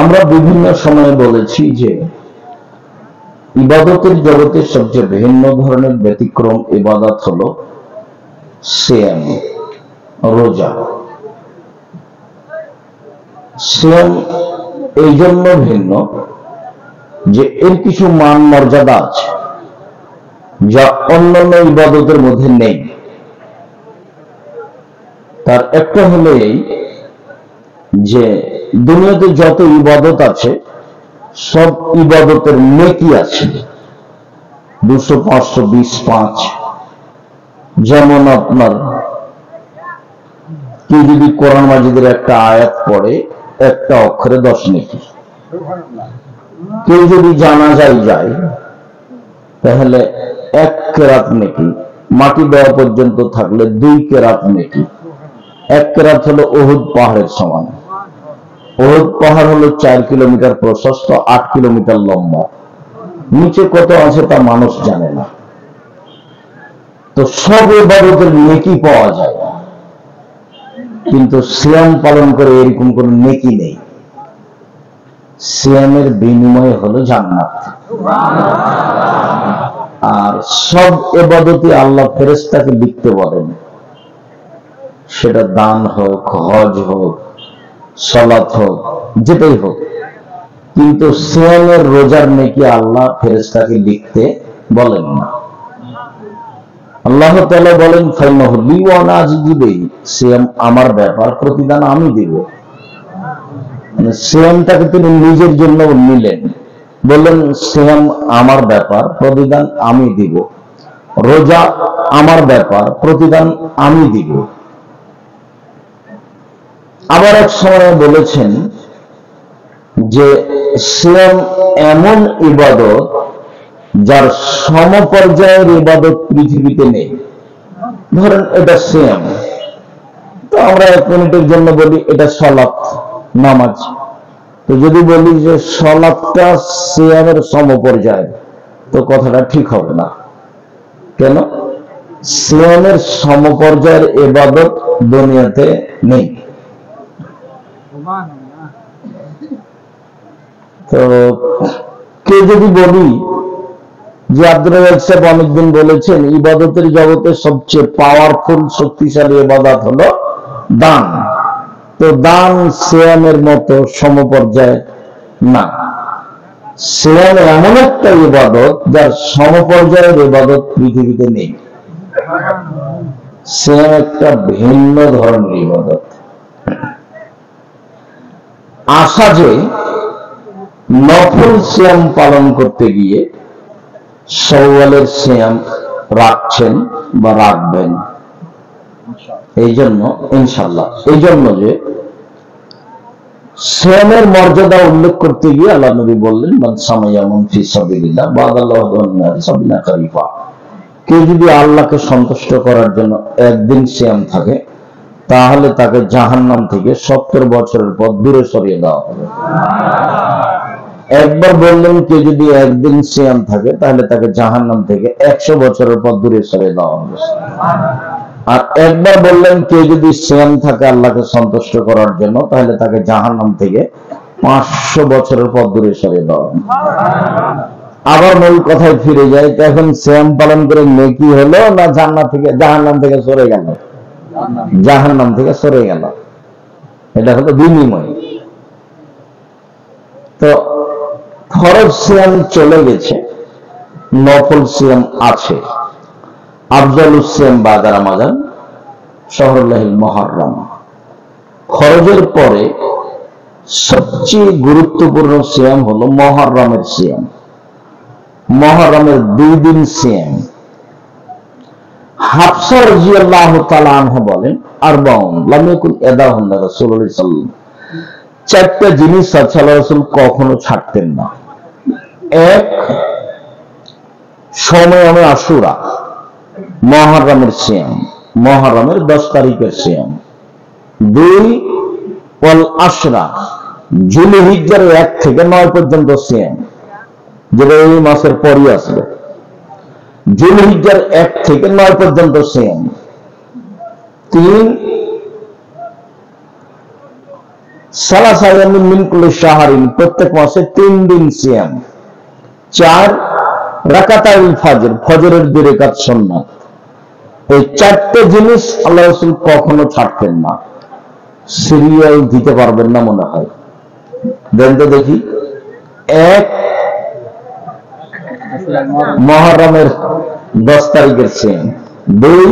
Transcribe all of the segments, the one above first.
আমরা বিভিন্ন সময়ে বলেছি যে ইবাদতের জগতে সবচেয়ে ভিন্ন ধরনের ব্যতিক্রম ইবাদত হলো সিয়াম, রোজা। সিয়াম এই জন্য ভিন্ন যে এর কিছু মান মর্যাদা আছে যা অন্যান্য ইবাদতের মধ্যে নেই। তার একটা হলো এই যে দুনিয়াতে যত ইবাদত আছে সব ইবাদতের নেকি আছে 200, 500, 20, 5। যেমন আপনার কেউ যদি কোরআন মাজিদের একটা আয়াত পড়ে একটা অক্ষরে 10 নেকি, কেউ যদি জানাজায় যায় তাহলে 1 কেরাত নেকি, মাটি দেওয়া পর্যন্ত থাকলে 2 কেরাত নেকি। 1 কেরাত হলো উহুদ পাহাড়ের সমান। উহুদ পাহাড় হলো 4 কিলোমিটার প্রশস্ত, 8 কিলোমিটার লম্বা। নিচে কত আছে তা মানুষ জানে না। তো সব ইবাদতের নেকি পাওয়া যায়, কিন্তু সিয়াম পালন করে এরকম কোন নেকি নেই। সিয়ামের বিনিময় হলো জান্নাত। আর সব ইবাদতে আল্লাহ ফেরেশতাকে লিখতে বলেন, সেটা দান হোক, হজ হোক, সালাত হোক, যেটাই হোক। কিন্তু সিয়ামের, রোজার নেকি আল্লাহ ফেরেশতাকে লিখতে বলেন না। আল্লাহ তাআলা বলেন ফাইনাহু লি ওয়া আনা আজজি বিহি, সিয়াম আমার ব্যাপার, প্রতিদান আমি দেব। মানে সিয়ামটাকে তিনি নিজের জন্য নিলেন, বললেন সিয়াম আমার ব্যাপার, প্রতিদান আমি দিব। রোজা আমার ব্যাপার, প্রতিদান আমি দিব। আবার এক সময় বলেছেন যে সিয়াম এমন ইবাদত যার সমপর্যায়ের ইবাদত পৃথিবীতে নেই। ধরেন এটা সিয়াম, তো আমরা 1 মিনিটের জন্য বলি এটা সালাত, নামাজ। তো যদি বলি যে সালাতটা সিয়ামের সমপর্যায়, তো কথাটা ঠিক হবে না। কেন? সিয়ামের সমপর্যায়ের ইবাদত দুনিয়াতে নেই। তো কেউ যদি বলি যে আব্দুর রাজ্জাক সাহেব অনেকদিন বলেছেন ইবাদতের জগতে সবচেয়ে পাওয়ারফুল, শক্তিশালী ইবাদত হলো দান, তো দান সিয়ামের মতো সমপর্যায় না। সিয়াম এমন একটা ইবাদত যার সমপর্যায়ের ইবাদত পৃথিবীতে নেই। সিয়াম একটা ভিন্ন ধরনের ইবাদত। আশা যে নফল সিয়াম পালন করতে গিয়ে শাওয়ালের সিয়াম রাখছেন বা রাখবেন, এই জন্য ইনশাআল্লাহ, এই জন্য যে সিয়ামের মর্যাদা উল্লেখ করতে গিয়ে আল্লাহ নবী বললেন মান সামায়ামুন ফি সাবিলিল্লাহ বাদাল্লাহু দুনিয়া সাবিনা খলিফা। কেউ যদি আল্লাহকে সন্তুষ্ট করার জন্য একদিন সিয়াম থাকে তাহলে তাকে জাহান্নাম থেকে 70 বছরের পর দূরে সরিয়ে দেওয়া হবে। একবার বললেন কেউ যদি একদিন সিয়াম থাকে তাহলে তাকে জাহান্নাম থেকে 100 বছরের পর দূরে সরিয়ে দেওয়া হবে। আর একবার বললেন কেউ যদি সিয়াম থাকে আল্লাহকে সন্তুষ্ট করার জন্য তাহলে তাকে জাহান্নাম থেকে 500 বছরের পর দূরে সরিয়ে দেওয়া হবে। আবার মূল কথায় ফিরে যায়, এখন সিয়াম পালন করে নেকি হলো না জান্নাত থেকে, জাহান্নাম থেকে সরে গেল? জাহান্নাম থেকে সরে গেল। এটা হলো বিনিময়। তো ফরজ সিয়াম চলে গেছে, নফল সিয়াম আছে। আফজালুস সিয়াম বাদা রমাদান শাহরুল্লাহিল মুহাররম। ফরজের পরে সবচেয়ে গুরুত্বপূর্ণ সিয়াম হলো মুহররমের সিয়াম। মুহররমের 2 দিন সিয়াম। হাফসা রাদিয়াল্লাহু তাআলা আনহা বলেন আরবাউন লাম ইয়াকুন ইয়াদাহুন্না রাসূলুল্লাহ সাল্লাল্লাহু আলাইহি ওয়াসাল্লাম, 4টা জিনিস আল্লাহর রাসূল কখনো ছাড়তেন না। 1, সময় আশুরা, মুহররমের সিয়াম, মুহররমের 10 তারিখের সিয়াম। 2, ওয়াল আশরা, যুলহিজ্জার 1 থেকে 9 পর্যন্ত সিয়াম, যেটা এই মাসের পরই আসবে। যুলহিজ্জার 1 থেকে 9 পর্যন্ত সিয়াম। 3, সালাসা ইয়ামিন মিন কুল্লি শাহরিন, প্রত্যেক মাসে 3 দিন সিয়াম। 4 রাকাতাল ফজর, ফজরের 2 রাকাত সুন্নাত। এই 4টে জিনিস আল্লাহ রাসূল কখনো ছাড়তেন না। সিরিয়াল দিতে পারবেন না মনে হয়, দেন তো দেখি। 1 মুহররমের 10 তারিখের সিয়াম। 2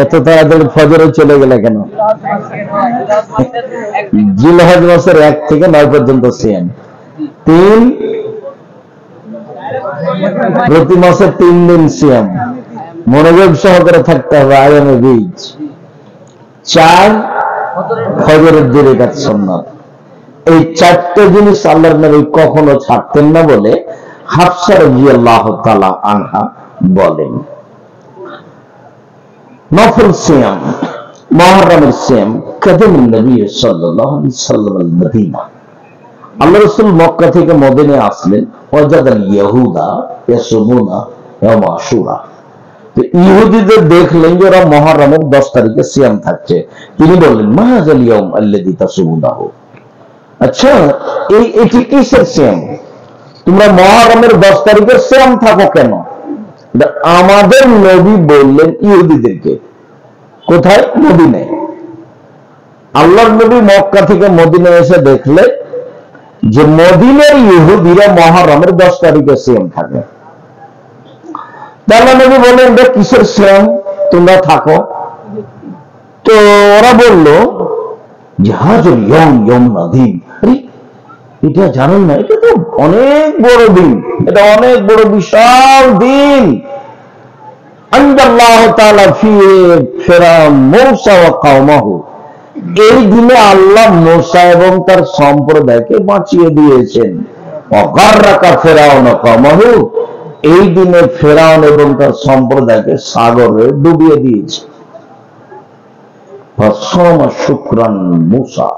এত তাড়াতাড়ি ফজরে চলে গেলে কেন? জিলহজ মাসের 1 থেকে 9 পর্যন্ত সিয়াম। 3 প্রতি মাসে 3 দিন সিয়াম, মনোযোগ সহকারে থাকতে হবে, আয়ামে বীজ। 4 ফজরের 2 রাকাত সুন্নাত। এই 4টে জিনিস আল্লাহর নবী কখনো ছাড়তেন না বলে হাফসা রাদিয়াল্লাহু তাআলা আনহা বলেন। নফল সিয়াম, মুহররমের সিয়াম। কাদিমান নবী সাল্লাল্লাহু আলাইহি ওয়াসাল্লাম আল মদিনা, আল্লাহ রাসূল মক্কা থেকে মদিনায় আসলেন। ওয়াজাদাল ইয়াহুদা ইয়াসুমুনা ইয়াউম আশুরা, তো ইহুদিদের দেখলেন যে ওরা মুহররমের 10 তারিখে সিয়াম থাকছে। তিনি বললেন, মা হাযাল ইয়াউম আল্লাযী তাসুমুনাহু, আচ্ছা এটি কিসের সিয়াম? তোমরা মুহররমের 10 তারিখে সিয়াম থাকো কেন? আমাদের নবী বললেন ইহুদিদেরকে। কোথায়? মদিনায়। আল্লাহর নবী মক্কা থেকে মদিনায় এসে দেখলেন যে মদিনার ইহুদিরা মুহররমের 10 তারিখে সিয়াম থাকে। তাহলে নবী বললেন, এটা কিসের সিয়াম? তোমরা থাকো। তো ওরা বলল, জাহাজুল ইয়াউম আযীম। এটা জানেন না? এটা তো অনেক বড় দিন, এটা অনেক বড় বিশাল দিন। আনজাল্লাহু তাআলা ফিহি ফিরআউন মূসা ওয়া কওমাহু, এই দিনে আল্লাহ মূসা এবং তার সম্প্রদায়কে বাঁচিয়ে দিয়েছেন। ওয়া গাররাকা ফিরআউন ওয়া কওমাহু, এই দিনে ফিরআউন এবং তার সম্প্রদায়কে সাগরে ডুবিয়ে দিয়েছে। ফাসামা শুকরান মূসা,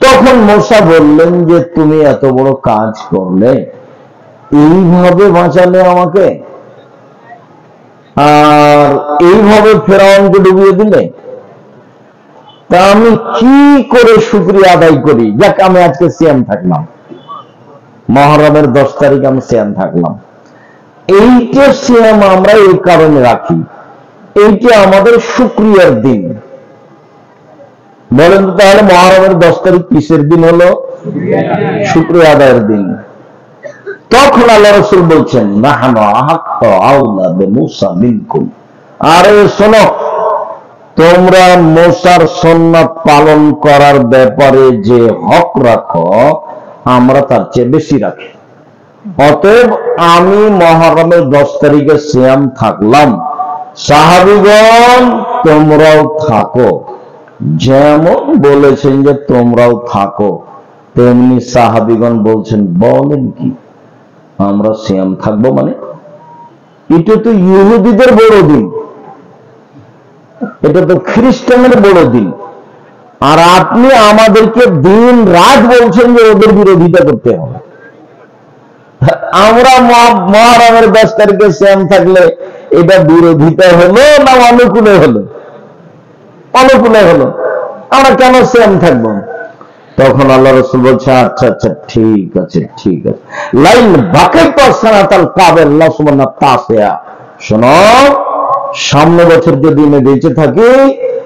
তখন মূসা বললেন যে তুমি এত বড় কাজ করলে, এইভাবে বাঁচালে আমাকে, আর এইভাবে ফেরাউনকে ডুবিয়ে দিলে, তা আমি কি করে শুকরিয়া আদায় করি? যাক, আমি আজকে সিয়াম থাকলাম, মুহররমের 10 তারিখ আমি সিয়াম থাকলাম। এইটা সিয়াম আমরা এই কারণে রাখি, এইটা আমাদের শুকরিয়ার দিন। বলেন তো তাহলে মুহররমের 10 তারিখ কিসের দিন হলো? শুকরিয়া আদায়ের দিন। তখন আল্লাহ রাসূল বলছেন, নাহনু আহাক্কু আওলা বিমূসা মিনকুম, আরে শোনো, তোমরা মূসার সুন্নাত পালন করার ব্যাপারে যে হক রাখো, আমরা তার চেয়ে বেশি রাখি। অতএব আমি মুহররমের 10 তারিখে সিয়াম থাকলাম, সাহাবীগণ তোমরাও থাকো। যেমন বলেছেন যে তোমরাও থাকো, তেমনি সাহাবীগণ বলছেন, বলেন কি আমরা সিয়াম থাকবো? মানে এটা তো ইহুদিদের বড় দিন, এটা তো খ্রিস্টানের বড় দিন, আর আপনি আমাদেরকে দিন রাত বলছেন যে ওদের বিরোধিতা করতে হবে। আমরা মুহররমের 10 তারিখে সিয়াম থাকলে এটা বিরোধিতা হলো না অনুকূলে হলো? অনুকূলে হলো। আমরা কেন সিয়াম থাকবো? তখন আল্লাহ রাসূল বলছে, আচ্ছা আচ্ছা ঠিক আছে, ঠিক আছে। লাইন বাকাইতু সানাতাল কাবেল লাসুমানা তাসিয়া, শোনো, সামনে বছর যদি আমি বেঁচে থাকি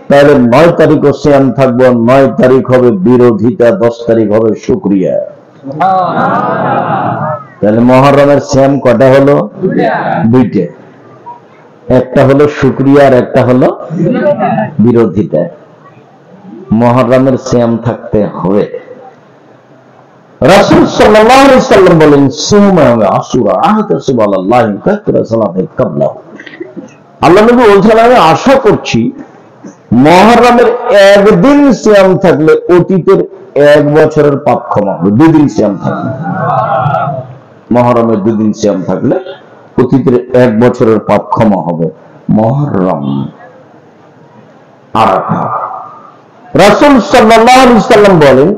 তাহলে 9 তারিখও সিয়াম থাকবো। 9 তারিখ হবে বিরোধিতা, 10 তারিখ হবে শুকরিয়া। তাহলে মুহররমের সিয়াম কটা হলো? 2টা। একটা হলো শুকরিয়া আর একটা হলো বিরোধিতা। মুহররমের সিয়াম থাকতে হবে। রাসূল সাল্লাল্লাহু আলাইহি ওয়াসাল্লাম বলেন, সুমা আশুরা আহতাসিবু আলাল্লাহি কাতরা সালাতে ক্বাবলাহু। আল্লাহ নবী বলছেন, আমি আশা করছি মুহররমের একদিন সিয়াম থাকলে অতীতের 1 বছরের পাপ ক্ষমা হবে। 2 দিন সিয়াম থাকলে, মুহররমের 2 দিন সিয়াম থাকলে অতীতের 1 বছরের পাপ ক্ষমা হবে। মুহররম, আরাফা। রাসূল সাল্লাল্লাহু আলাইহি ওয়াসাল্লাম বলেন,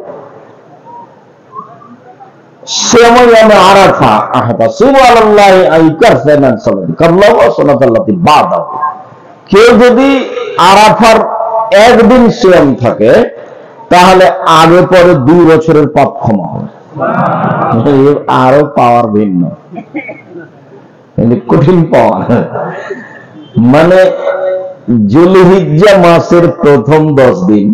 সিয়ামে আরাফা আহতাসিবু আলাল্লাহি আইকারসানান সালাতি কাবলাহু ওয়া সালাতাল্লাতি বাদাহু। কেউ যদি আরাফার একদিন সিয়াম থাকে তাহলে আগে পরে 2 বছরের পাপ ক্ষমা হয়। আরো পাওয়ার ভিন্ন, কঠিন পাওয়ার। মানে যুলহিজ্জা মাসের প্রথম 10 দিন,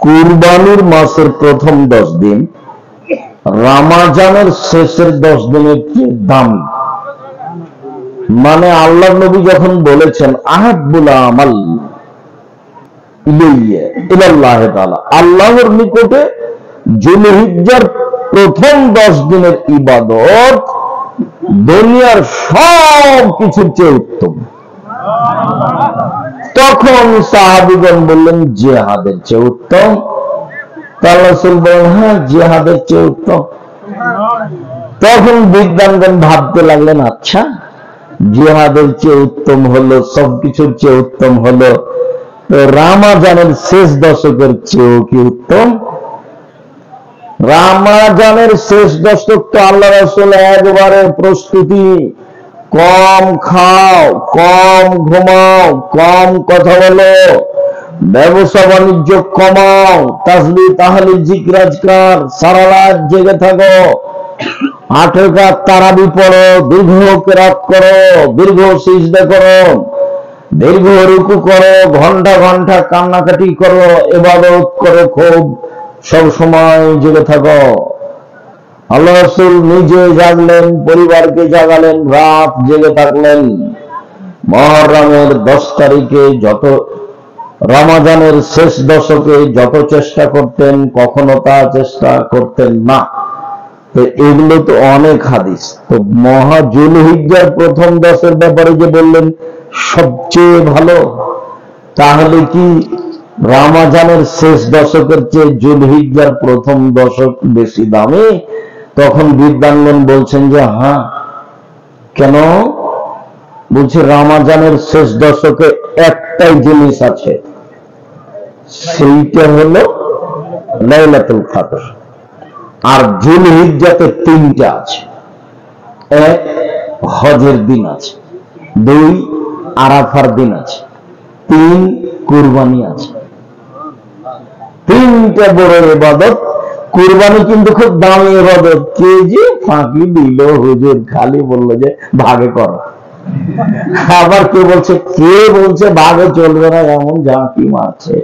কুরবানির মাসের প্রথম 10 দিন, রমজানের শেষের 10 দিনের চেয়ে দামি। মানে আল্লাহ নবী যখন বলেছেন আহাব্বুল আমাল ইলাইয়া ইলাল্লাহি তাআলা, আল্লাহর নিকটে যুলহিজ্জার প্রথম 10 দিনের ইবাদত দুনিয়ার সব কিছুর চেয়ে উত্তম। তখন সাহাবীগণ বললেন জিহাদের চেয়ে উত্তম। আল্লাহ রাসূল বলেন হ্যাঁ জিহাদের চেয়ে উত্তম। তখন বিদ্বানগণ ভাবতে লাগলেন আচ্ছা জিহাদের চেয়ে উত্তম হলো, সবকিছুর চেয়ে উত্তম হলো, রমজানের শেষ দশকের চেয়েও কি উত্তম? রমজানের শেষ দশক তো আল্লাহ রাসূল একবারে প্রস্তুতি, কম খাও, কম ঘুমাও, কম কথা বলো, ব্যবসা বাণিজ্য কমাও, তাসবিহ তাহলিল জিকির আজকার, সারা রাত জেগে থাকো, 8 রাকাত তারাবি পড়ো, দীর্ঘ কিরাত করো, দীর্ঘ সিজদা করো, দীর্ঘ রুকু করো, ঘন্টা ঘন্টা কান্নাকাটি করো, ইবাদত করো, খুব সব সময় জেগে থাকো। আল্লাহ রাসূল নিজে জাগলেন, পরিবারকে জাগালেন, রাত জেগে থাকলেন। মুহররমের 10 তারিখে যত, রমজানের শেষ দশকে যত চেষ্টা করতেন কখনো তা চেষ্টা করতেন না। তো এগুলো তো অনেক হাদিস। তো মহা যুলহিজ্জার প্রথম 10 ব্যাপারে যে বললেন সবচেয়ে ভালো, তাহলে কি রমজানের শেষ দশকের চেয়ে যুলহিজ্জার প্রথম দশক বেশি দামি? তখন বিদ্বানগণ বলছেন যে হ্যাঁ। কেন? বলছে রমজানের শেষ দশকে একটাই জিনিস আছে, সেইটা হলো লাইলাতুল কদর। আর যুলহিজ্জাতে 3টা আছে। 1 হজের দিন আছে, 2 আরাফার দিন আছে, 3 কুরবানি আছে। 3টা বড় ইবাদত। কুরবানি কিন্তু খুব দামি ইবাদত। কে যে ফাঁকি দিল হুজুর, খালি বললো যে ভাগে করো। আবার কে বলছে ভাগে চলবে না, এমন ঝাঁকি মারছে।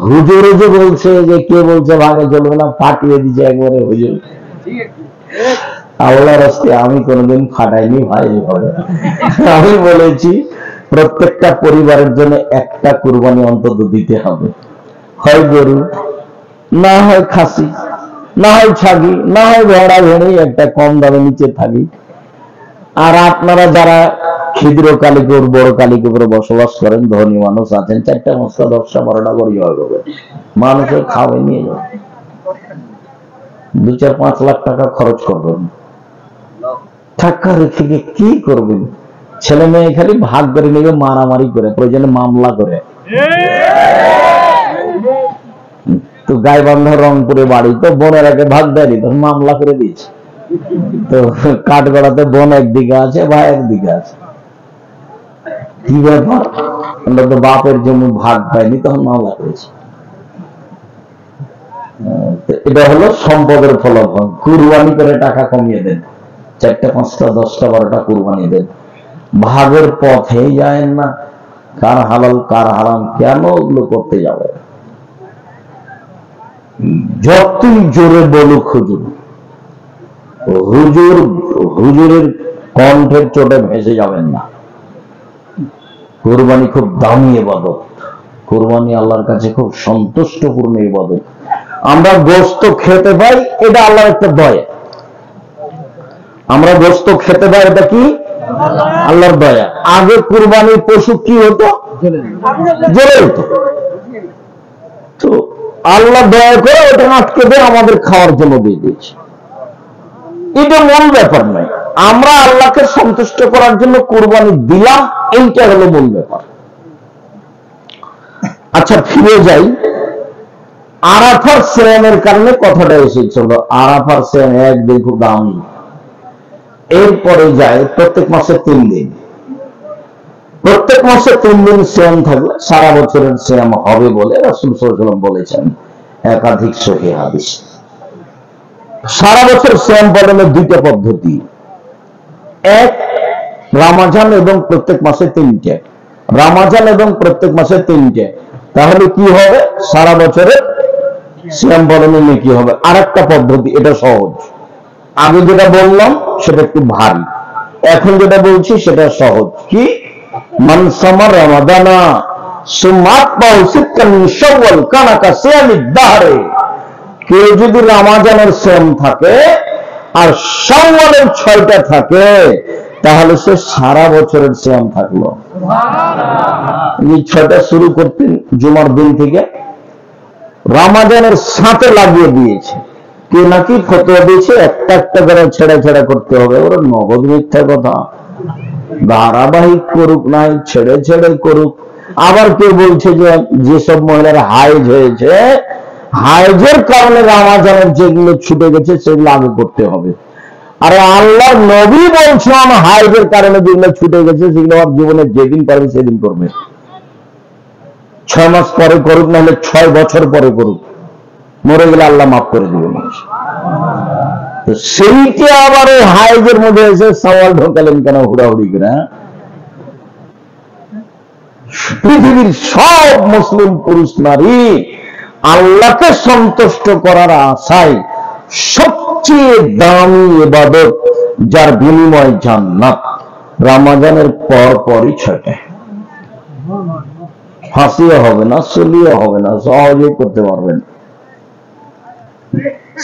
হুজুরে যে বলছে যে কে বলছে ভাগে চলবে না, ফাটিয়ে দিচ্ছে একবারে হুজুর। আল্লাহর রাস্তে আমি কোনোদিন ফাটাইনি ভাই। আমি বলেছি প্রত্যেকটা পরিবারের জন্য একটা কুরবানি অন্তত দিতে হবে, হয় গরু, না হয় খাসি, না হয় ছাগি, না হয় ভেড়া, ভেড়েই একটা কম দামে নিচে থাকি। আর আপনারা যারা ক্ষুদ্র কালিকুর বড় কালিকুরে বসবাস করেন, ধনী মানুষ আছেন, 4টা 5টা 10টা 12টা করে জয় করবে, মানুষের খাওয়াই নিয়ে যাবে। 2-4-5 লাখ টাকা খরচ করবেন, টাকা রেখে কি করবেন? ছেলে মেয়ে খালি ভাগ করে নেবে, মারামারি করে, প্রয়োজনে মামলা করে। তো গাইবান্ধা রংপুরে বাড়ি, তো বোনের আগে ভাগ দেয়নি, তখন মামলা করে দিয়েছে। তো কাঠগড়াতে বোন একদিকে আছে, ভাই একদিকে আছে, কি ব্যাপার? আমরা তো বাপের জন্য ভাগ পাইনি, তখন মামলা করেছি। এটা হলো সম্পদের ফলাফল। কুরবানি করে টাকা কমিয়ে দেন, 4টা 5টা 10টা 12টা কুরবানি দেন, ভাগের পথে যায় না। কার হালাল কার হারাম কেন ওগুলো করতে যাবে? যতই জোরে বলুক হুজুর, হুজুরের কণ্ঠের চোটে ভেসে যাবেন না। কুরবানি খুব দামি ইবাদত। কুরবানি আল্লাহর কাছে খুব সন্তুষ্টপূর্ণ ইবাদত। আমরা গোশত খেতে পাই, এটা আল্লাহর একটা দয়া। আমরা গোশত খেতে পাই, এটা কি? আল্লাহর দয়া। আগে কুরবানির পশু কি হতো? জ্বলে হতো। তো আল্লাহ দয়া করে ওটা আটকে দিয়ে আমাদের খাওয়ার জন্য দিয়ে দিয়েছে। এটা মূল ব্যাপার নয়। আমরা আল্লাহকে সন্তুষ্ট করার জন্য কুরবানি দিলাম, এইটা হলো মূল ব্যাপার। আচ্ছা, ফিরে যাই। আরাফার সিয়ামের কারণে কথাটা এসেছিল। আরাফার সিয়াম একদিন খুব দামি। এরপরে যায় প্রত্যেক মাসে 3 দিন। প্রত্যেক মাসে 3 দিন সিয়াম থাকলে সারা বছরের সিয়াম হবে বলে রাসূল সাল্লাল্লাহু আলাইহি ওয়াসাল্লাম বলেছেন, একাধিক সহিহ হাদিস। সারা বছর সিয়াম পালনের দুইটা পদ্ধতি, এক রমজান এবং প্রত্যেক মাসে 3টে, রমজান এবং প্রত্যেক মাসে 3টে, তাহলে কি হবে? সারা বছরে সিয়াম পালনের নেকি হবে। আরেকটা পদ্ধতি, এটা সহজ। আগে যেটা বললাম সেটা একটু ভারী, এখন যেটা বলছি সেটা সহজ। কি? মান সামা রমাদানা সুম্মা আতবাহু সিত্তান মিন শাওয়াল কানা কাসিয়ামিদ দাহরে, কেউ যদি রমজানের সিয়াম থাকে আর শাওয়ালের 6টা থাকে, তাহলে সে সারা বছরের সিয়াম থাকলো। সুবহানাল্লাহ। এই 6টা শুরু করতেন জুমার দিন থেকে, রমজানের সাথে লাগিয়ে দিয়েছে। কে নাকি ফতোয়া দিয়েছে একটা একটা করে ছেড়ে ছেড়ে করতে হবে। ওরা নগদ মিথ্যা কথা, ধারাবাহিক করুক নাই, ছেড়ে ছেড়ে করুক। আবার কেউ বলছে যে যেসব মহিলার হাইজ হয়েছে, হাইজের কারণে রমজানের যেগুলো ছুটে গেছে সেগুলো আগে করতে হবে। আরে আল্লাহর নবী বলছে আমার হাইজের কারণে যেগুলো ছুটে গেছে সেগুলো আমার জীবনে যেদিন পারবে সেদিন করবে। 6 মাস পরে করুক, নাহলে 6 বছর পরে করুক, মরে গেলে আল্লাহ মাফ করে দিবে মানুষ। তো সেইটা আবার ওই হাইজের মধ্যে এসে সওয়াল ঢোকালেন কেন হুড়াহুড়ি করে? পৃথিবীর সব মুসলিম পুরুষ নারী আল্লাহকে সন্তুষ্ট করার আশায় সবচেয়ে দামি ইবাদত, যার বিনিময় জান্নাত, রমজানের পর পরই 6টা। ফাঁসিও হবে না, চলিও হবে না, সহজে করতে পারবেন।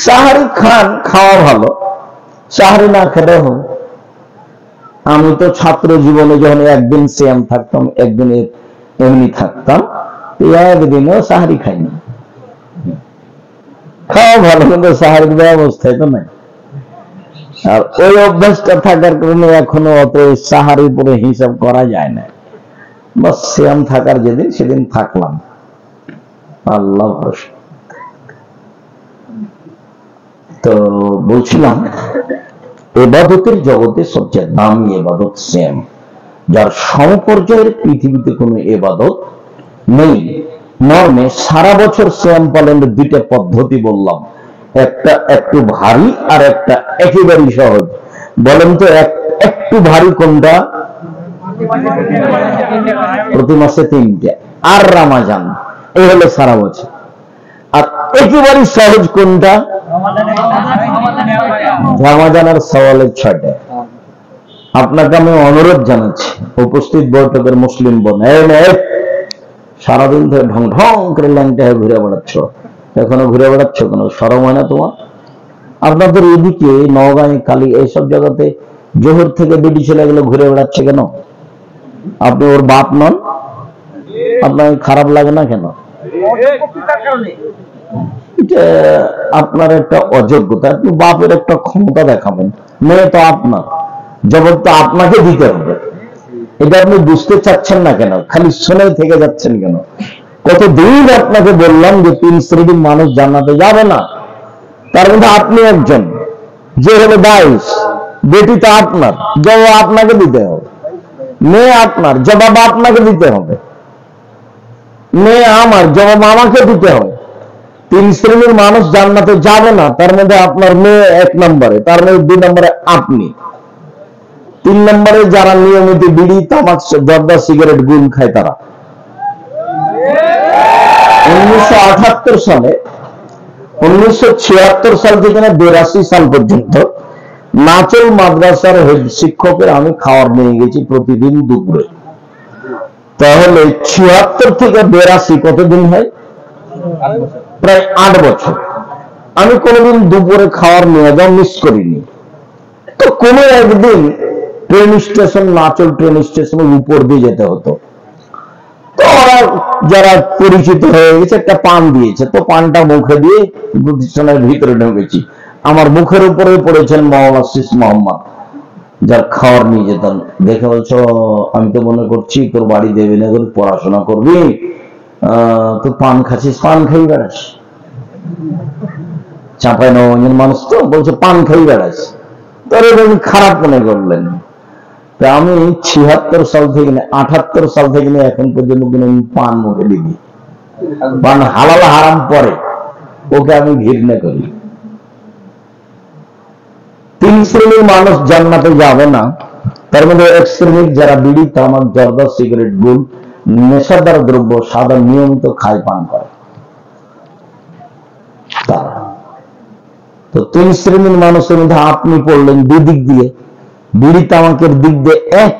সাহারি খান, খাওয়া ভালো, সাহারি না খেতে হবে। আমি তো ছাত্র জীবনে যখন একদিন সিয়াম থাকতাম, একদিন এমনি থাকতাম, একদিনও সাহারি খাইনি। খাওয়া ভালো, কিন্তু সাহারির ব্যবস্থায় তো নাই। আর ওই অভ্যাসটা থাকার কারণে এখনো অত সাহারির পরে হিসাব করা যায় না। বাস সিয়াম থাকার যেদিন সেদিন থাকলাম, আল্লাহ ভরসা। তো বলছিলাম, ইবাদতের জগতে সবচেয়ে দামি ইবাদত সিয়াম, যার সমপর্যায়ের পৃথিবীতে কোনো ইবাদত নেই। মর্মে সারা বছর সিয়াম পালনের 2টা পদ্ধতি বললাম, একটা একটু ভারী আর একটা একেবারেই সহজ। বলেন তো একটু ভারী কোনটা? প্রতি মাসে 3টে, আর রমজান, এই হলো সারা বছর। আর একেবারে সহজ কোনটা? রমজানের সওয়ালের 6টা। আপনাকে আমি অনুরোধ জানাচ্ছি, উপস্থিত বৈঠকের মুসলিম বোন, সারাদিন ধরে ঢং ঢং করে ল্যাংটা হয়ে ঘুরে বেড়াচ্ছ, এখনো ঘুরে বেড়াচ্ছ কেন? শরম হয় না তোমার? আপনাদের এদিকে নওগাঁ, কালী, এইসব জায়গাতে জোহর থেকে বিডি ছেলেগুলো ঘুরে বেড়াচ্ছে কেন? আপনি ওর বাপ নন? আপনার খারাপ লাগে না কেন? এটা আপনার একটা অযোগ্যতা। আপনি বাপের একটা ক্ষমতা দেখাবেন, মেয়ে তো আপনার, জবাব তো আপনাকে দিতে হবে। এটা আপনি বুঝতে চাচ্ছেন না কেন? খালি শুনে থেকে যাচ্ছেন কেন? কতদিন আপনাকে বললাম যে 3 শ্রেণীর মানুষ জান্নাতে যাবে না, তার মধ্যে আপনি একজন। যে হলো দায়ীশ, বেটি তো আপনার, জবাব আপনাকে দিতে হবে। মেয়ে আপনার, জবাব আপনাকে দিতে হবে। মেয়ে আমার, জবাব আমাকে দিতে হবে। 3 শ্রেণীর মানুষ জান্নাতে যাবে না, তার মধ্যে আপনার মেয়ে 1 নম্বরে, তার মধ্যে 2 নম্বরে আপনি, 3 নম্বরে যারা নিয়মিত বিড়ি, তামাক, জর্দা, সিগারেট, গুল খায় তারা। 1978 সালে, 1976 সাল থেকে 82 সাল পর্যন্ত নাচল মাদ্রাসার হেড শিক্ষকের আমি খাবার নিয়ে গেছি প্রতিদিন দুপুরে। তাহলে 76 থেকে 82 কতদিন হয়? প্রায় 8 বছর। আমি কোনোদিন দুপুরে খাবার নিয়ে যাওয়া মিস করিনি। তো কোনো একদিন ট্রেন স্টেশন, নাচল ট্রেন স্টেশনের উপর দিয়ে যেতে হতো। তো ওরা যারা পরিচিত হয়ে গেছে একটা পান দিয়েছে, তো পানটা মুখে দিয়ে প্রতিষ্ঠানের ভিতরে ঢুকেছি। আমার মুখের উপরে পড়েছেন মাওলানা শীষ মোহাম্মদ, যার খাবার নিয়ে যেতাম। দেখে বলছো, আমি তো মনে করছি তোর বাড়ি দেবে না, পড়াশোনা করবি, তো পান খাচ্ছিস, পান খাই বেড়াস। চাঁপাই নবাবের মানুষ তো, বলছে পান খাই বেড়াস। তোর খারাপ মনে করলেন। আমি ৭৬ সাল থেকে ৭৮ সাল থেকে এখন পর্যন্ত কোনো পান মুখে দিবি, পান হালাল হারাম পরে, ওকে আমি ঘৃণা করি। ৩ শ্রেণীর মানুষ জান্নাতে যাবে না, তার মধ্যে ১ শ্রেণীর যারা বিড়ি, তামাক, জর্দা, সিগারেট, গুল, নেশাদার দ্রব্য সাদা নিয়মিত খায়, পান করে তারা। তো ৩ শ্রেণীর মানুষের মধ্যে আপনি পড়লেন দুই দিক দিয়ে, বিড়ি তামাকের দিক দিয়ে ১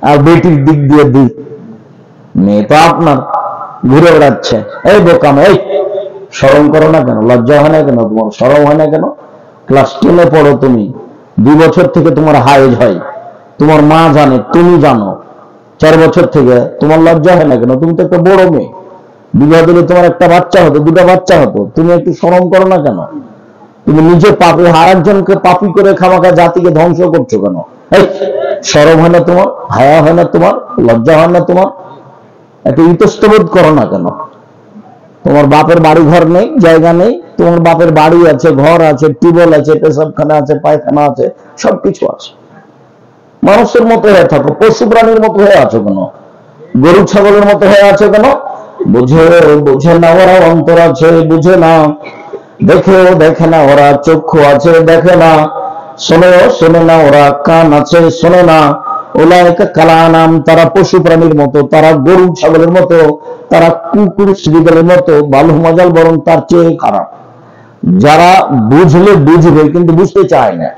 আর বেটির দিক দিয়ে ২। মেয়ে তো আপনার ঘুরে বেড়াচ্ছে, এই বোকাম, এই শরম করো না কেন, লজ্জা হয় না কেন, তোমার শরম হয় না কেন? ক্লাস 10-এ পড়ো তুমি, 2 বছর থেকে তোমার হায়েজ হয়, তোমার মা জানে, তুমি জানো, 4 বছর থেকে তোমার লজ্জা হয় না কেন? তুমি তো একটা বড় মেয়ে, বিবাহ দিলে তোমার একটা বাচ্চা হতো, 2টা বাচ্চা হতো, তুমি একটু শরম করো না কেন? তুমি নিজে পাপি, আরেকজনকে পাপি করে খামাখা জাতিকে ধ্বংস করছো কেন? এই শরম হয় না তোমার, হায়া হয় না তোমার, লজ্জা হয় না তোমার? একটু ইতস্তবোধ করো না কেন? তোমার বাপের বাড়ি ঘর নেই, জায়গা নেই, তোমার বাপের বাড়ি আছে, ঘর আছে, টিউবওয়েল আছে, পেশাবখানা আছে, পায়খানা আছে, সবকিছু আছে। মানুষের মতো হয়ে থাকো, পশু প্রাণীর মতো হয়ে আছো কেন? গরু ছাগলের মতো হয়ে আছো কেন? বুঝে না ওরা অন্তর আছে, বুঝে না, দেখে না ওরা চক্ষু আছে, দেখে না, শোনে না ওরা কান আছে, শোনে না। ওলাইকা কালানাম, তারা পশু প্রাণীর মতো, তারা গরু ছাগলের মতো, তারা কুকুর শ্রীগালের মতো, বালু মাজাল বরং তার চেয়ে খারাপ। যারা বুঝলে বুঝবে কিন্তু বুঝতে চায় না,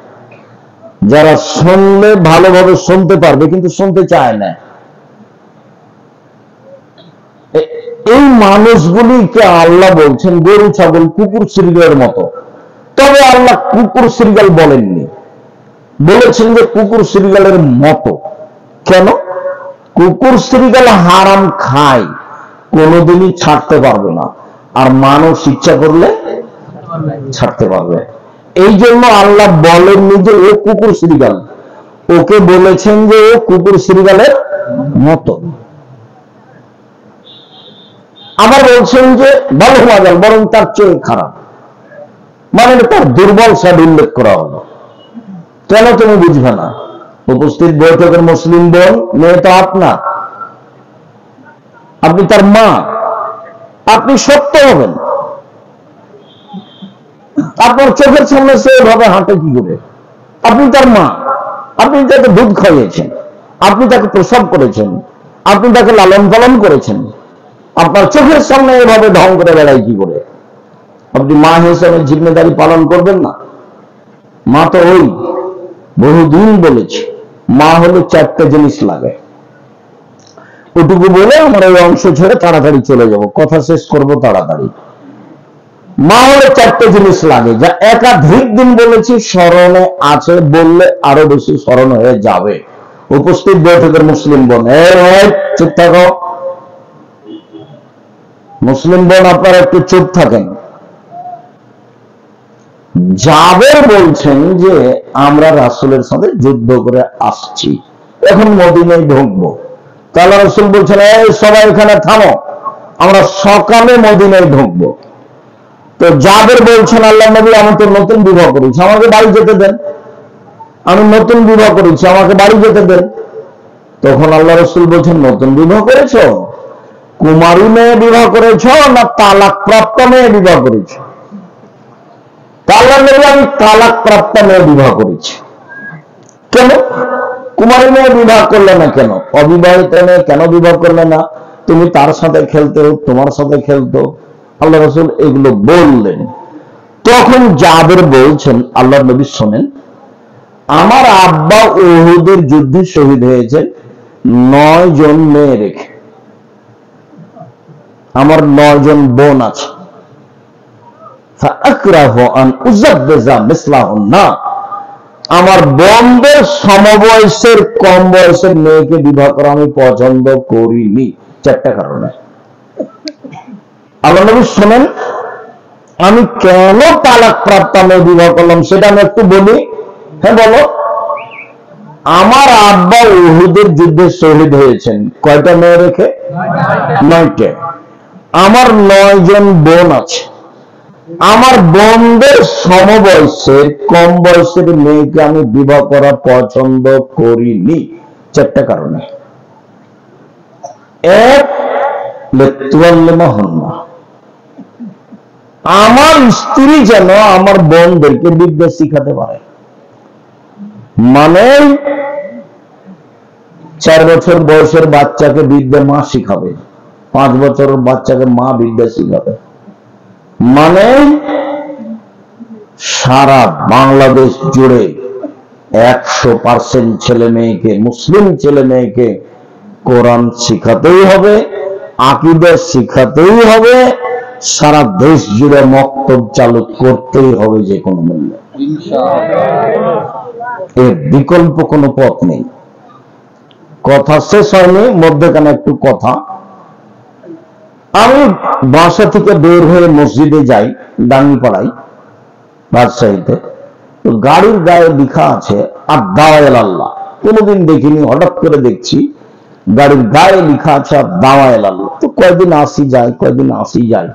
যারা শুনলে ভালোভাবে শুনতে পারবে কিন্তু শুনতে চায় না, এই মানুষগুলিকে আল্লাহ বলছেন গরু ছাগল কুকুর শ্রীগালের মতো। তবে আল্লাহ কুকুর শ্রীগাল বলেননি, বলেছেন যে কুকুর শ্রীগালের মতো। কেন? কুকুর শ্রীগাল হারাম খায়, কোনোদিনই ছাড়তে পারবে না, আর মানুষ ইচ্ছা করলে ছাড়তে পারবে। এই জন্য আল্লাহ বলেননি যে ও কুকুর শ্রীগাল, ওকে বলেছেন যে ও কুকুর শ্রীগালের মতো। আবার বলছেন যে বালু মাজাল বরং তার চেয়ে খারাপ, মানে তার দুর্বল সাইড উল্লেখ করা হলো। কেন তুমি বুঝবে না? উপস্থিত বৈঠকের মুসলিম বোন, মেয়ে তো আপনার, আপনি তার মা, আপনি সত্য হবেন। আপনার চোখের সামনে সে এভাবে হাঁটে কি করে? আপনি তার মা, আপনি তাকে দুধ খাইয়েছেন, আপনি তাকে প্রসব করেছেন, আপনি তাকে লালন পালন করেছেন, আপনার চোখের সামনে এভাবে ঢং করে বেড়ায় কি করে? আপনি মা হিসেবে জিম্মেদারি পালন করবেন না? মা তো ওই বহুদিন বলেছে, মা হলো 4টে জিনিস লাগে। ওটুকু বলে আমরা ওই অংশ ছেড়ে তাড়াতাড়ি চলে যাব, কথা শেষ করব তাড়াতাড়ি। মা হলে 4টে জিনিস লাগে, যা একাধিক দিন বলেছি, স্মরণে আছে, বললে আরো বেশি স্মরণ হয়ে যাবে। উপস্থিত বৈঠকের মুসলিম বোন, চুপ থাকো। মুসলিম বোন আপনারা একটু চুপ থাকেন। জাবের বলছেন যে আমরা রাসূলের সাথে যুদ্ধ করে আসছি, এখন মদিনায় ঢুকবো। তাহলে রাসূল বলছেন, এই সবাই এখানে থামো, আমরা সকালে মদিনায় ঢুকবো। তো জাবের বলছেন, আল্লাহ নবী আমি তো নতুন বিবাহ করেছি, আমাকে বাড়ি যেতে দেন, আমি নতুন বিবাহ করেছি, আমাকে বাড়ি যেতে দেন। তখন আল্লাহ রাসূল বলছেন, নতুন বিবাহ করেছ? কুমারী মেয়ে বিবাহ করেছ না তালাক প্রাপ্ত মেয়ে বিবাহ করেছ? আল্লাহ নবী আমি তালাক প্রাপ্ত মেয়ে বিবাহ করেছি। কেন কুমারী মেয়ে বিবাহ করলে না? কেন অবিবাহিত মেয়ে কেন বিবাহ করলে না? তুমি তার সাথে খেলতে, তোমার সাথে খেলতো। আল্লাহ রাসূল এগুলো বললেন। তখন জাবের বলছেন, আল্লাহ নবী শোনেন, আমার আব্বা উহুদের যুদ্ধে শহীদ হয়েছেন 9 জন মেয়ে রেখে, আমার 9 জন বোন আছে। আমার বোনদের সমবয়সের কম বয়সের মেয়েকে বিবাহ করা আমি পছন্দ করিনি, 4টা কারণে। আল্লাহ নবী শোনেন, আমি কেন তালাক প্রাপ্ত মেয়ে বিবাহ করলাম সেটা আমি একটু বলি। হ্যাঁ বলো। আমার আব্বা উহুদের যুদ্ধে শহীদ হয়েছেন কয়টা মেয়ে রেখে? 9টে। আমার 9 জন বোন আছে, আমার বোনদের সমবয়সের কম বয়সের মেয়েকে আমি বিবাহ করা পছন্দ করিনি। চারটা কারণে। এক, লেতুয়াল্লিমা হন্না, আমার স্ত্রী যেন আমার বোনদেরকে বিদ্যা শিখাতে পারে। মানে 4 বছর বয়সের বাচ্চাকে বিদ্যা মা শিখাবে, 5 বছরের বাচ্চাকে মা বিদ্যা শিখাবে। মানে সারা বাংলাদেশ জুড়ে 100% ছেলে মেয়েকে, মুসলিম ছেলে মেয়েকে কোরআন শিখাতেই হবে, আকীদা শিখাতেই হবে, সারা দেশ জুড়ে মক্তব চালু করতেই হবে যে কোনো মূল্যে। এর বিকল্প কোনো পথ নেই। কথা শেষ হয়নি, মধ্যখানে একটু কথা। আমি বাসা থেকে বের হয়ে মসজিদে যাই, ডাঙ্গিপাড়ায়, রাজশাহীতে। তো গাড়ির গায়ে লেখা আছে আদ-দাওয়া আল্লাহ। কোনোদিন দেখিনি, হঠাৎ করে দেখছি গাড়ির গায়ে লেখা আছে আদ-দাওয়া আল্লাহ। তো কয়দিন আসি যায়, কয়দিন আসি যায়,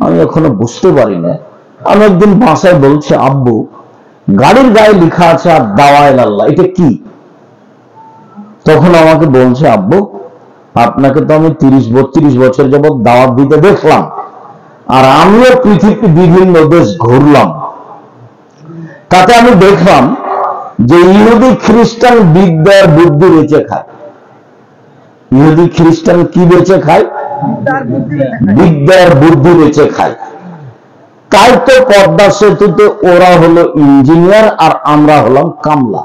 আমি এখনো বুঝতে পারি না। আমি একদিন বাসায় বলছি, আব্বু গাড়ির গায়ে লেখা আছে আদ-দাওয়া আল্লাহ, এটা কি? তখন আমাকে বলছে, আব্বু আপনাকে তো আমি 30-32 বছর যাবৎ দাওয়াত দিতে দেখলাম, আর আমিও পৃথিবীর বিভিন্ন দেশ ঘুরলাম, তাতে আমি দেখলাম যে ইহুদি খ্রিস্টান বিদ্যার বুদ্ধি বেঁচে খায়। ইহুদি খ্রিস্টান কি বেঁচে খায়? বিদ্যার বুদ্ধি বেঁচে খায়। তাই তো পদ্মা সেতুতে ওরা হলো ইঞ্জিনিয়ার আর আমরা হলাম কামলা।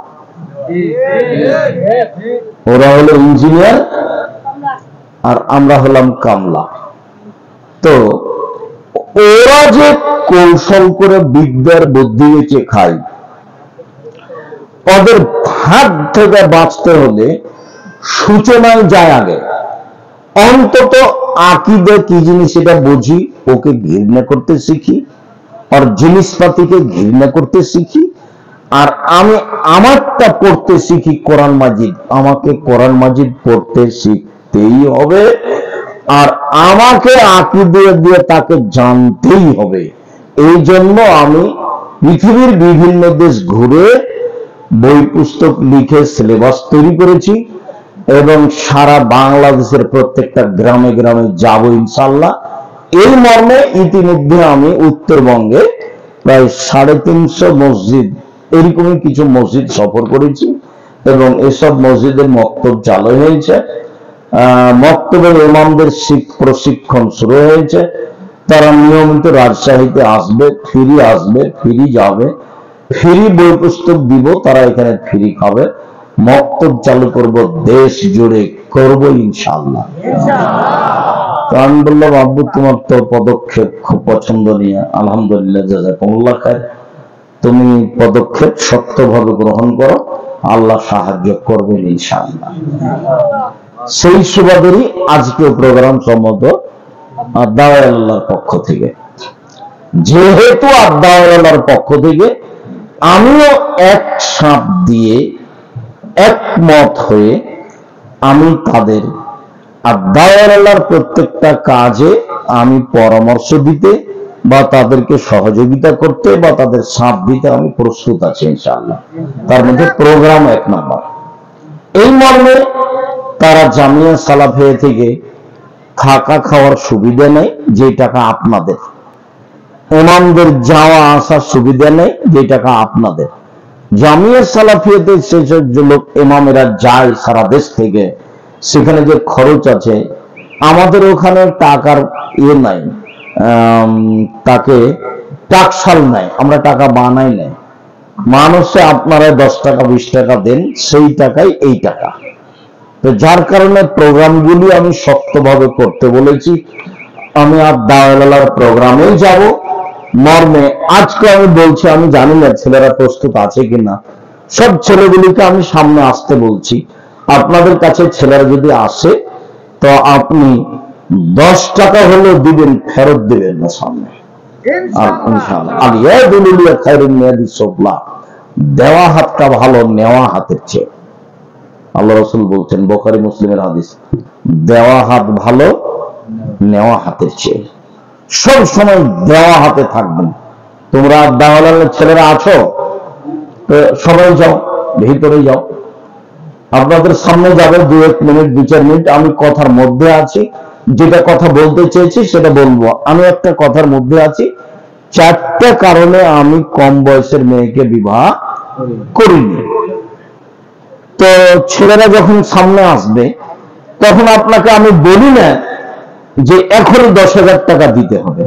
ওরা হলো ইঞ্জিনিয়ার আর আমরা হলাম কামলা। তো ওরা যে কৌশল করে বিদ্যার বুদ্ধি বেঁচে খায়, ওদের হাত থেকে বাঁচতে হলে সূচনায় যায় আগে। অন্তত আকীদা কি জিনিস এটা বুঝি, ওকে ঘৃণা করতে শিখি, আর জিনিসপাতিকে ঘৃণা করতে শিখি, আর আমি আমারটা পড়তে শিখি কোরআন মাজিদ। আমাকে কোরআন মাজিদ পড়তে শিখতেই হবে, আর আমাকে আকীদা দিয়ে তাকে জানতেই হবে। এই জন্য আমি পৃথিবীর বিভিন্ন দেশ ঘুরে বই পুস্তক লিখে সিলেবাস তৈরি করেছি, এবং সারা বাংলাদেশের প্রত্যেকটা গ্রামে গ্রামে যাব ইনশাআল্লাহ। এই মর্মে ইতিমধ্যে আমি উত্তরবঙ্গে প্রায় 350 মসজিদ, এরকমই কিছু মসজিদ সফর করেছি, এবং এসব মসজিদের মক্তব চালু হয়েছে। মক্তবের ইমামদের প্রশিক্ষণ শুরু হয়েছে। তারা নিয়মিত রাজশাহীতে আসবে, ফ্রি যাবে, ফ্রি বই পুস্তক দিব, তারা এখানে ফ্রি খাবে। মক্তব চালু করব দেশ জুড়ে, করব ইনশাআল্লাহ। তো আমি বললাম, আব্বু তোমার তো পদক্ষেপ খুব পছন্দনীয়, আলহামদুলিল্লাহ, জাযাকুমুল্লাহ খায়র। তুমি পদক্ষেপ শক্তভাবে গ্রহণ করো, আল্লাহ সাহায্য করবেন ইনশাআল্লাহ। সেই সুবাদেরই আজকে প্রোগ্রাম সম্মত আদ-দাওয়া আল্লাহর পক্ষ থেকে। যেহেতু আদ-দাওয়া আল্লাহর পক্ষ থেকে আমিও এক সাপ দিয়ে একমত হয়ে আমি তাদের আদ-দাওয়া আল্লাহর প্রত্যেকটা কাজে আমি পরামর্শ দিতে বা তাদেরকে সহযোগিতা করতে বা তাদের সাথ দিতে আমি প্রস্তুত আছি ইনশাআল্লাহ। তার মধ্যে প্রোগ্রাম 1 নম্বর। এই মর্মে তারা জামিয়া সালাফিয়া থেকে থাকা খাওয়ার সুবিধা নেই, যে টাকা আপনাদের। ইমামদের যাওয়া আসার সুবিধা নেই, যে টাকা আপনাদের। জামিয়া সালাফিয়াতে সেসব লোক ইমামেরা যায় সারা দেশ থেকে, সেখানে যে খরচ আছে, আমাদের ওখানে টাকার ইয়ে নাই, তাকে টাকশাল নাই, আমরা টাকা বানাই নাই। মানুষে আপনারা 10 টাকা 20 টাকা দেন, সেই টাকাই এই টাকা। তো যার কারণে প্রোগ্রামগুলি আমি শক্তভাবে করতে বলেছি। আমি আদ-দাওয়া আল্লাহর প্রোগ্রামেই যাব মর্মে আজকে আমি বলছি, আমি জানি না ছেলেরা প্রস্তুত আছে কিনা। সব ছেলেগুলিকে আমি সামনে আসতে বলছি। আপনাদের কাছে ছেলেরা যদি আসে, তো আপনি 10 টাকা হলেও দিবেন, ফেরত দিবেন না সামনে। দেওয়া হাতটা ভালো নেওয়া হাতের চেয়ে। আল্লাহ রাসূল বলছেন, বুখারী মুসলিমের হাদিস, দেওয়া হাত ভালো নেওয়া হাতের চেয়ে। সব সময় দেওয়া হাতে থাকবেন। তোমরা আদ-দাওয়া আল্লাহর ছেলেরা আছো, তো সবাই যাও, ভিতরে যাও। আপনাদের সামনে যাবে 2-1 মিনিট 2-4 মিনিট, আমি কথার মধ্যে আছি, যেটা কথা বলতে চেয়েছি সেটা বলবো। আমি একটা কথার মধ্যে আছি, 4টা কারণে আমি কম বয়সের মেয়েকে বিবাহ করিনি। তো ছেলেরা যখন সামনে আসবে তখন আপনাকে আমি বলি না যে এখনই 10,000 টাকা দিতে হবে,